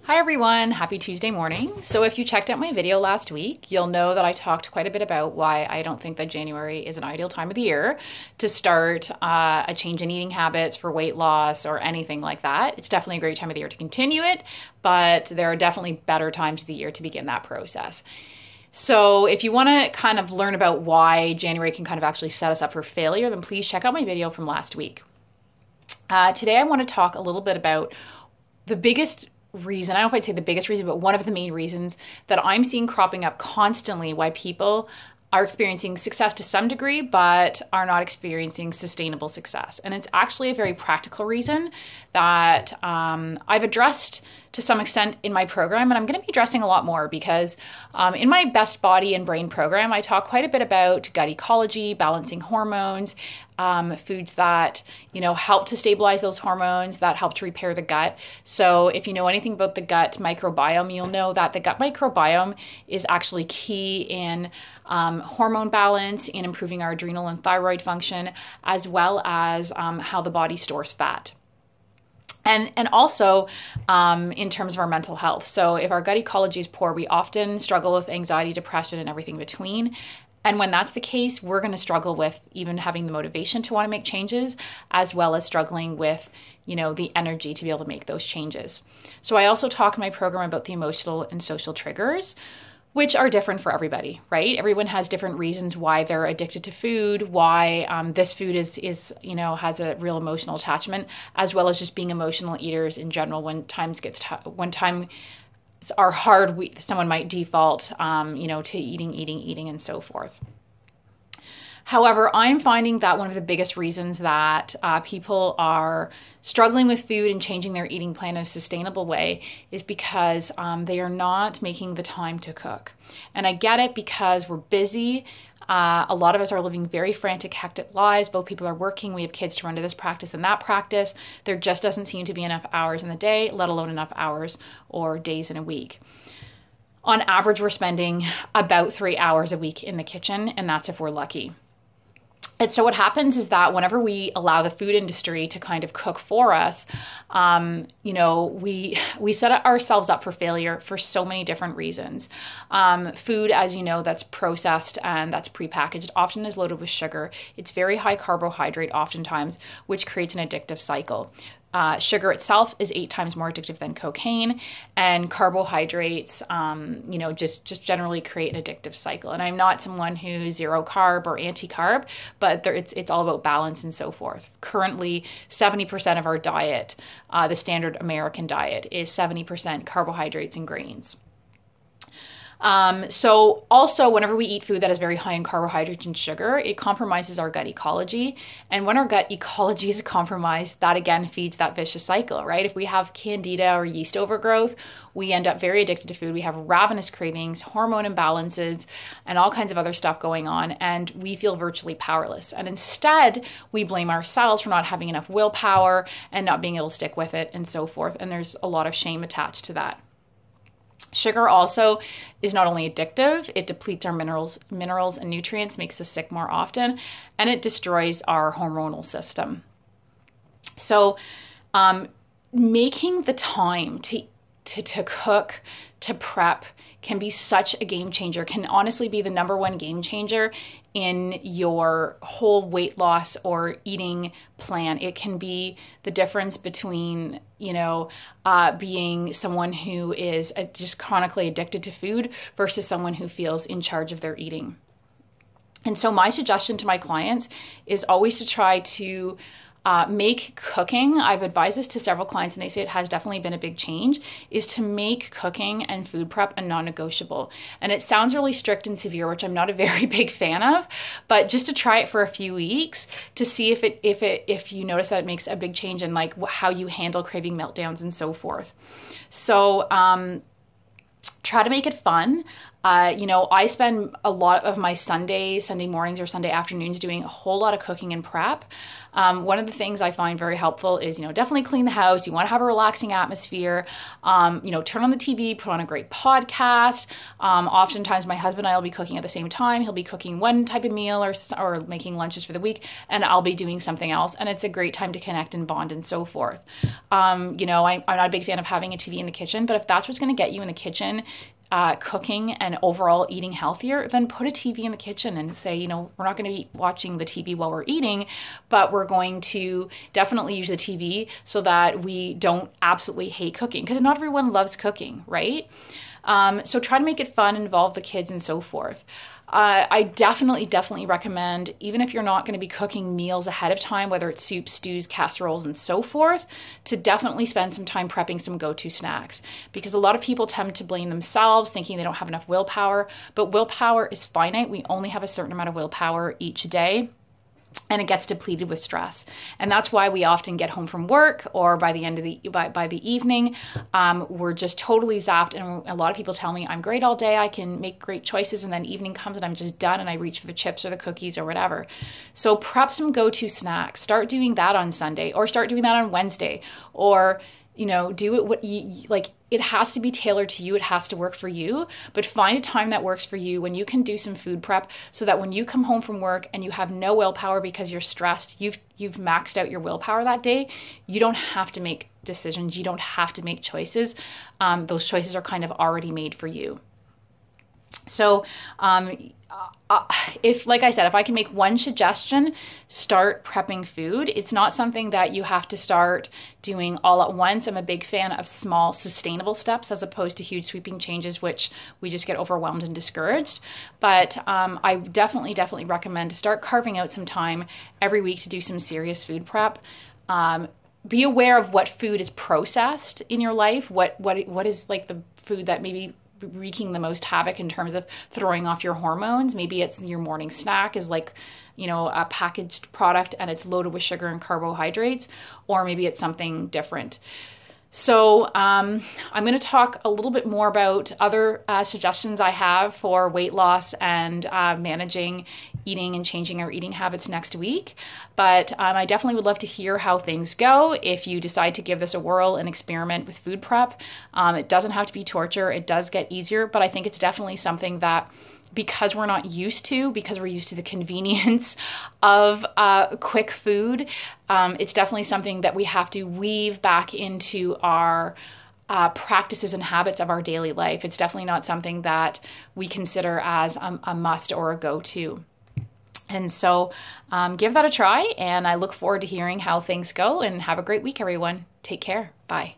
Hi everyone, happy Tuesday morning. So if you checked out my video last week, you'll know that I talked quite a bit about why I don't think that January is an ideal time of the year to start a change in eating habits for weight loss or anything like that. It's definitely a great time of the year to continue it, but there are definitely better times of the year to begin that process. So if you want to kind of learn about why January can kind of actually set us up for failure, then please check out my video from last week. Today I want to talk a little bit about the biggest reason, I don't know if I'd say the biggest reason, but one of the main reasons that I'm seeing cropping up constantly why people are experiencing success to some degree, but are not experiencing sustainable success. And it's actually a very practical reason that I've addressed to some extent in my program, and I'm going to be addressing a lot more because in my Best Body and Brain program, I talk quite a bit about gut ecology, balancing hormones, foods that, help to stabilize those hormones, that help to repair the gut. So if you know anything about the gut microbiome, you'll know that the gut microbiome is actually key in hormone balance, in improving our adrenal and thyroid function, as well as how the body stores fat. And also in terms of our mental health. So if our gut ecology is poor, we often struggle with anxiety, depression, and everything between. And when that's the case, we're going to struggle with even having the motivation to want to make changes, as well as struggling with, the energy to be able to make those changes. So I also talk in my program about the emotional and social triggers, which are different for everybody, right? Everyone has different reasons why they're addicted to food, why this food is has a real emotional attachment, as well as just being emotional eaters in general. When times are hard, someone might default, to eating, and so forth. However, I'm finding that one of the biggest reasons that people are struggling with food and changing their eating plan in a sustainable way is because they are not making the time to cook. And I get it because we're busy. A lot of us are living very frantic, hectic lives. Both people are working. We have kids to run to this practice and that practice. There just doesn't seem to be enough hours in the day, let alone enough hours or days in a week. On average, we're spending about 3 hours a week in the kitchen, and that's if we're lucky. And so what happens is that whenever we allow the food industry to kind of cook for us, we set ourselves up for failure for so many different reasons. Food, as you know, that's processed and that's prepackaged often is loaded with sugar. It's very high carbohydrate oftentimes, which creates an addictive cycle. Sugar itself is 8 times more addictive than cocaine, and carbohydrates, just generally create an addictive cycle. And I'm not someone who's zero carb or anti-carb, but it's all about balance and so forth. Currently, 70% of our diet, the standard American diet, is 70% carbohydrates and grains. So also whenever we eat food that is very high in carbohydrates and sugar, it compromises our gut ecology. And when our gut ecology is compromised, that again feeds that vicious cycle, right? If we have candida or yeast overgrowth, we end up very addicted to food. We have ravenous cravings, hormone imbalances, and all kinds of other stuff going on. And we feel virtually powerless. And instead, we blame ourselves for not having enough willpower and not being able to stick with it and so forth. And there's a lot of shame attached to that. Sugar also is not only addictive, it depletes our minerals and nutrients, makes us sick more often, and it destroys our hormonal system. So making the time to cook, to prep, can be such a game changer, can honestly be the number one game changer in your whole weight loss or eating plan. It can be the difference between, being someone who is just chronically addicted to food versus someone who feels in charge of their eating. And so my suggestion to my clients is always to try to make cooking, I've advised this to several clients and they say it has definitely been a big change, is to make cooking and food prep a non-negotiable. And it sounds really strict and severe, which I'm not a very big fan of, but just to try it for a few weeks to see if you notice that it makes a big change in like how you handle craving meltdowns and so forth. So try to make it fun. I spend a lot of my Sunday mornings or Sunday afternoons doing a whole lot of cooking and prep. One of the things I find very helpful is, definitely clean the house. You want to have a relaxing atmosphere. Turn on the TV, put on a great podcast. Oftentimes my husband and I will be cooking at the same time. He'll be cooking one type of meal or making lunches for the week, and I'll be doing something else. And it's a great time to connect and bond and so forth. I'm not a big fan of having a TV in the kitchen, but if that's what's going to get you in the kitchen, cooking and overall eating healthier, then put a TV in the kitchen and say, we're not going to be watching the TV while we're eating, but we're going to definitely use the TV so that we don't absolutely hate cooking, because not everyone loves cooking, right? So try to make it fun, involve the kids and so forth. I definitely recommend, even if you're not going to be cooking meals ahead of time, whether it's soups, stews, casseroles, and so forth, to definitely spend some time prepping some go-to snacks. Because a lot of people tend to blame themselves, thinking they don't have enough willpower, but willpower is finite. We only have a certain amount of willpower each day, and it gets depleted with stress. And that's why we often get home from work, or by the end of by the evening, we're just totally zapped. And a lot of people tell me, I'm great all day, I can make great choices, and then evening comes and I'm just done and I reach for the chips or the cookies or whatever. So prep some go-to snacks. Start doing that on Sunday, or start doing that on Wednesday, or do it what you like. It has to be tailored to you. It has to work for you, but find a time that works for you when you can do some food prep, so that when you come home from work and you have no willpower because you're stressed, you've maxed out your willpower that day. You don't have to make decisions. You don't have to make choices. Those choices are kind of already made for you. So, if I can make one suggestion, start prepping food. It's not something that you have to start doing all at once. I'm a big fan of small, sustainable steps as opposed to huge sweeping changes, which we just get overwhelmed and discouraged. But I definitely recommend to start carving out some time every week to do some serious food prep. Be aware of what food is processed in your life. What is like the food that maybe wreaking the most havoc in terms of throwing off your hormones. Maybe it's your morning snack is like, a packaged product and it's loaded with sugar and carbohydrates, or maybe it's something different. So I'm going to talk a little bit more about other suggestions I have for weight loss and managing eating and changing our eating habits next week. But I definitely would love to hear how things go if you decide to give this a whirl and experiment with food prep. It doesn't have to be torture. It does get easier, but I think it's definitely something that, because we're used to the convenience of quick food, it's definitely something that we have to weave back into our practices and habits of our daily life. It's definitely not something that we consider as a must or a go-to. And so give that a try, and I look forward to hearing how things go, and have a great week, everyone. Take care. Bye.